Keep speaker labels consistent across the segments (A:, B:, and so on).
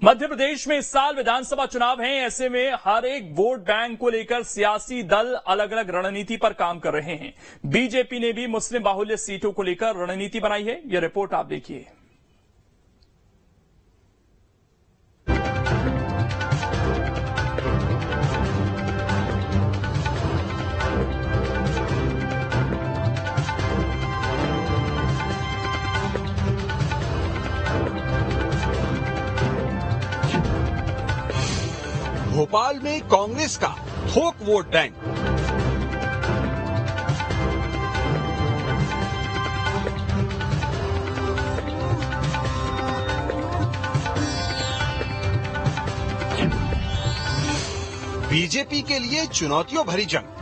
A: मध्य प्रदेश में इस साल विधानसभा चुनाव हैं। ऐसे में हर एक वोट बैंक को लेकर सियासी दल अलग अलग रणनीति पर काम कर रहे हैं। बीजेपी ने भी मुस्लिम बाहुल्य सीटों को लेकर रणनीति बनाई है। यह रिपोर्ट आप देखिए।
B: भोपाल में कांग्रेस का थोक वोट बैंक। बीजेपी के लिए चुनौतियों भरी जंग।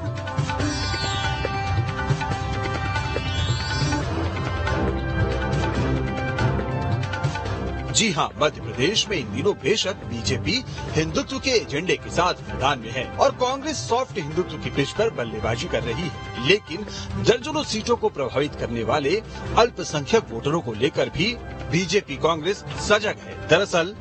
B: जी हां, मध्य प्रदेश में इन दिनों बेशक बीजेपी हिंदुत्व के एजेंडे के साथ मैदान में है और कांग्रेस सॉफ्ट हिंदुत्व की पिच पर बल्लेबाजी कर रही है, लेकिन दर्जनों सीटों को प्रभावित करने वाले अल्पसंख्यक वोटरों को लेकर भी बीजेपी कांग्रेस सजग है। दरअसल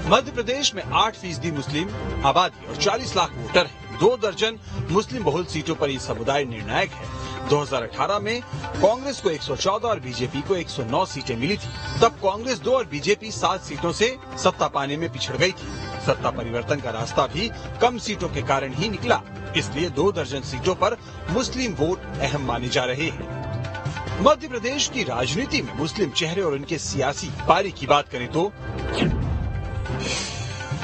B: मध्य प्रदेश में 8% मुस्लिम आबादी और 40 लाख वोटर हैं। 2 दर्जन मुस्लिम बहुल सीटों पर ये समुदाय निर्णायक है। 2018 में कांग्रेस को 114 और बीजेपी को 109 सीटें मिली थी। तब कांग्रेस 2 और बीजेपी 7 सीटों से सत्ता पाने में पिछड़ गई थी। सत्ता परिवर्तन का रास्ता भी कम सीटों के कारण ही निकला, इसलिए 2 दर्जन सीटों पर मुस्लिम वोट अहम माने जा रहे हैं। मध्य प्रदेश की राजनीति में मुस्लिम चेहरे और उनके सियासी पारी की बात करें तो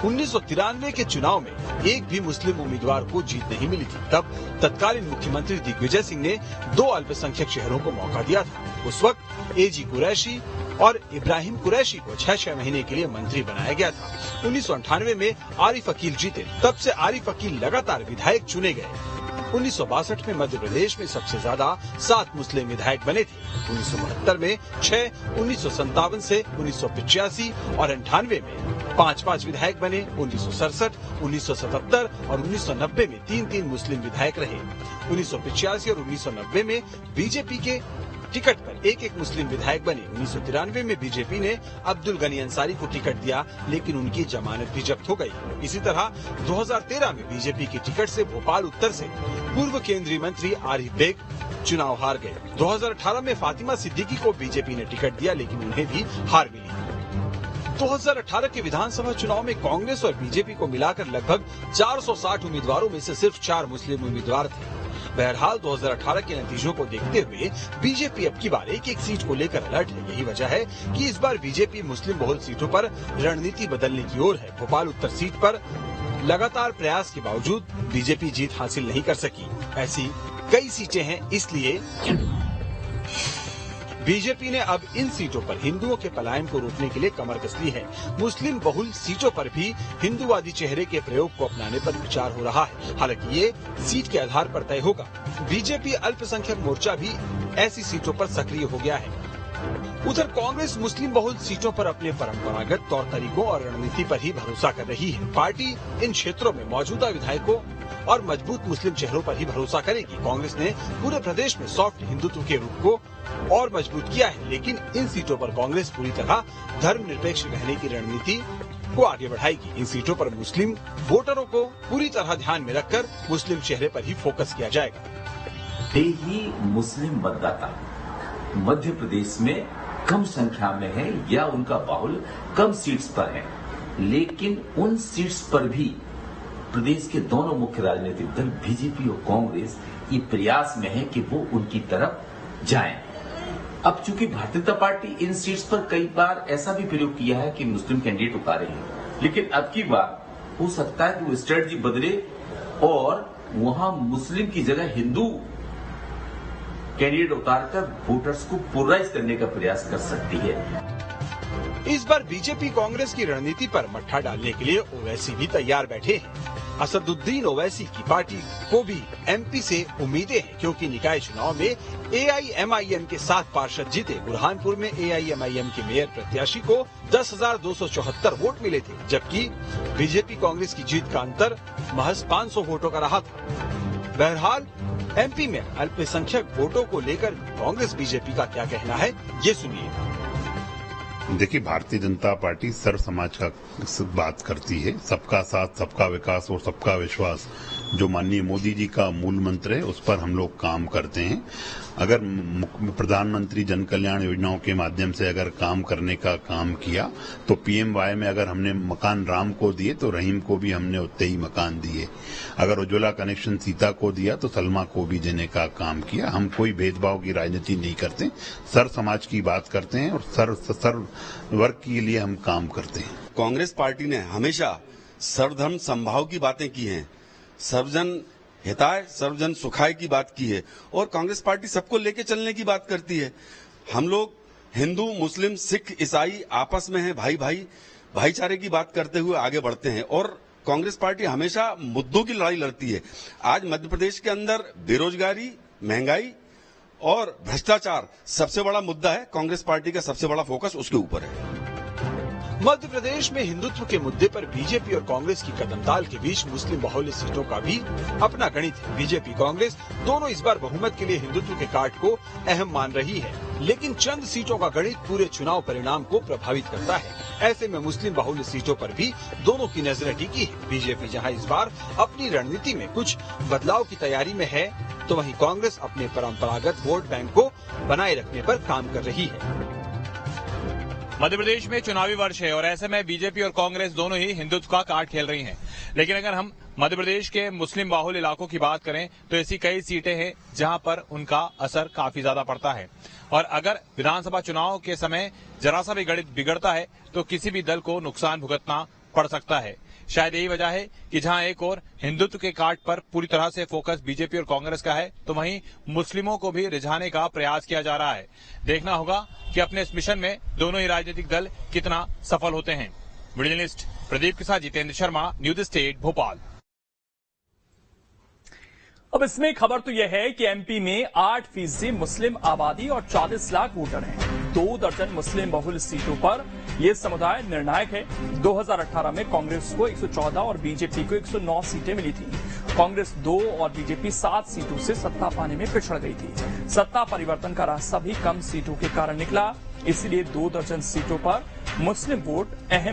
B: 1993 के चुनाव में एक भी मुस्लिम उम्मीदवार को जीत नहीं मिली थी। तब तत्कालीन मुख्यमंत्री दिग्विजय सिंह ने 2 अल्पसंख्यक शहरों को मौका दिया था। उस वक्त एजी कुरैशी और इब्राहिम कुरैशी को 6 महीने के लिए मंत्री बनाया गया था। 1998 में आरिफ अकील जीते। तब से आरिफ अकील लगातार विधायक चुने गए। 1962 में मध्य प्रदेश में सबसे ज्यादा 7 मुस्लिम विधायक बने थे। 1972 में 6, 1957 से 1985 और 98 में 5 विधायक बने। 1967, 1977 और 1990 में 3 मुस्लिम विधायक रहे। 1985 और 1990 में बीजेपी के टिकट पर 1 मुस्लिम विधायक बने। 1993 में बीजेपी ने अब्दुल गनी अंसारी को टिकट दिया, लेकिन उनकी जमानत भी जब्त हो गई। इसी तरह 2013 में बीजेपी की टिकट से भोपाल उत्तर से पूर्व केंद्रीय मंत्री आरिफ बेग चुनाव हार गए। 2018 में फातिमा सिद्दीकी को बीजेपी ने टिकट दिया, लेकिन उन्हें भी हार मिली। 2018 के विधानसभा चुनाव में कांग्रेस और बीजेपी को मिलाकर लगभग 460 उम्मीदवारों में से सिर्फ 4 मुस्लिम उम्मीदवार थे। बहरहाल 2018 के नतीजों को देखते हुए बीजेपी अब की बार एक सीट को लेकर अलर्ट है। यही वजह है कि इस बार बीजेपी मुस्लिम बहुल सीटों पर रणनीति बदलने की ओर है। भोपाल उत्तर सीट पर लगातार प्रयास के बावजूद बीजेपी जीत हासिल नहीं कर सकी। ऐसी कई सीटें हैं, इसलिए बीजेपी ने अब इन सीटों पर हिंदुओं के पलायन को रोकने के लिए कमर कस ली है। मुस्लिम बहुल सीटों पर भी हिंदूवादी चेहरे के प्रयोग को अपनाने पर विचार हो रहा है। हालांकि ये सीट के आधार पर तय होगा। बीजेपी अल्पसंख्यक मोर्चा भी ऐसी सीटों पर सक्रिय हो गया है। उधर कांग्रेस मुस्लिम बहुल सीटों पर अपने परंपरागत तौर तरीकों और रणनीति पर ही भरोसा कर रही है। पार्टी इन क्षेत्रों में मौजूदा विधायकों और मजबूत मुस्लिम चेहरों पर ही भरोसा करेगी। कांग्रेस ने पूरे प्रदेश में सॉफ्ट हिंदुत्व के रूप को और मजबूत किया है, लेकिन इन सीटों पर कांग्रेस पूरी तरह धर्मनिरपेक्ष रहने की रणनीति को आगे बढ़ाएगी। इन सीटों पर मुस्लिम वोटरों को पूरी तरह ध्यान में रखकर मुस्लिम चेहरे पर ही फोकस किया जाएगा।
C: ही मुस्लिम मतदाता मध्य प्रदेश में कम संख्या में है या उनका बाहुल कम सीट्स पर है, लेकिन उन सीट्स पर भी प्रदेश के दोनों मुख्य राजनीतिक दल बीजेपी और कांग्रेस ये प्रयास में है कि वो उनकी तरफ जाएं। अब चूंकि भारतीय जनता पार्टी इन सीट्स पर कई बार ऐसा भी प्रयोग किया है कि मुस्लिम कैंडिडेट उतारे हैं, लेकिन अब की बार हो सकता है कि वो स्ट्रेटजी बदले और वहां मुस्लिम की जगह हिंदू कैंडिडेट उतारकर वोटर्स को पोलराइज करने का प्रयास कर सकती है।
B: इस बार बीजेपी कांग्रेस की रणनीति पर मट्ठा डालने के लिए ओवैसी भी तैयार बैठे हैं। असदुद्दीन ओवैसी की पार्टी को भी एमपी से उम्मीदें हैं, क्योंकि निकाय चुनाव में एआईएमआईएम के 7 पार्षद जीते। बुरहानपुर में एआईएमआईएम के मेयर प्रत्याशी को 10,274 वोट मिले थे, जबकि बीजेपी कांग्रेस की जीत का अंतर महज 500 वोटों का रहा था। बहरहाल एमपी में अल्पसंख्यक वोटों को लेकर कांग्रेस बीजेपी का क्या कहना है, ये सुनिए।
D: देखिए, भारतीय जनता पार्टी सर्व समाज का बात करती है। सबका साथ, सबका विकास और सबका विश्वास जो माननीय मोदी जी का मूल मंत्र है, उस पर हम लोग काम करते हैं। अगर प्रधानमंत्री जन कल्याण योजनाओं के माध्यम से अगर काम करने का काम किया तो पीएमवाई में अगर हमने मकान राम को दिए तो रहीम को भी हमने उतने ही मकान दिए। अगर उज्ज्वला कनेक्शन सीता को दिया तो सलमा को भी देने का काम किया। हम कोई भेदभाव की राजनीति नहीं करते, सर्व समाज की बात करते हैं और सर्व वर्ग के लिए हम काम करते हैं।
E: कांग्रेस पार्टी ने हमेशा सर्वधर्म समभाव की बातें की हैं, सर्वजन हिताय सर्वजन सुखाय की बात की है और कांग्रेस पार्टी सबको लेके चलने की बात करती है। हम लोग हिंदू, मुस्लिम, सिख, ईसाई आपस में है भाईचारे की बात करते हुए आगे बढ़ते हैं और कांग्रेस पार्टी हमेशा मुद्दों की लड़ाई लड़ती है। आज मध्य प्रदेश के अंदर बेरोजगारी, महंगाई और भ्रष्टाचार सबसे बड़ा मुद्दा है। कांग्रेस पार्टी का सबसे बड़ा फोकस उसके ऊपर है।
B: मध्य प्रदेश में हिंदुत्व के मुद्दे पर बीजेपी और कांग्रेस की कदमताल के बीच मुस्लिम बाहुल्य सीटों का भी अपना गणित है। बीजेपी कांग्रेस दोनों इस बार बहुमत के लिए हिंदुत्व के कार्ड को अहम मान रही है, लेकिन चंद सीटों का गणित पूरे चुनाव परिणाम को प्रभावित करता है। ऐसे में मुस्लिम बाहुल्य सीटों पर भी दोनों की नजरें टिकी है। बीजेपी जहां इस बार अपनी रणनीति में कुछ बदलाव की तैयारी में है, तो वहीं कांग्रेस अपने परंपरागत वोट बैंक को बनाए रखने पर काम कर रही है।
F: मध्य प्रदेश में चुनावी वर्ष है और ऐसे में बीजेपी और कांग्रेस दोनों ही हिंदुत्व का कार्ड खेल रही हैं। लेकिन अगर हम मध्य प्रदेश के मुस्लिम बाहुल्य इलाकों की बात करें तो ऐसी कई सीटें हैं जहां पर उनका असर काफी ज्यादा पड़ता है और अगर विधानसभा चुनाव के समय जरा सा भी गणित बिगड़ता है तो किसी भी दल को नुकसान भुगतना पड़ सकता है। शायद यही वजह है कि जहां एक और हिंदुत्व के कार्ड पर पूरी तरह से फोकस बीजेपी और कांग्रेस का है, तो वहीं मुस्लिमों को भी रिझाने का प्रयास किया जा रहा है। देखना होगा कि अपने इस मिशन में दोनों ही राजनीतिक दल कितना सफल होते हैं। वीडियो जर्नलिस्ट प्रदीप के साथ जितेंद्र शर्मा, न्यूज स्टेट भोपाल।
A: अब इसमें खबर तो यह है कि एमपी में 8% मुस्लिम आबादी और 40 लाख वोटर हैं। 2 दर्जन मुस्लिम बहुल सीटों पर यह समुदाय निर्णायक है। 2018 में कांग्रेस को 114 और बीजेपी को 109 सीटें मिली थी। कांग्रेस 2 और बीजेपी 7 सीटों से सत्ता पाने में पिछड़ गई थी। सत्ता परिवर्तन का रास्ता भी कम सीटों के कारण निकला, इसलिए 2 दर्जन सीटों पर मुस्लिम वोट अहम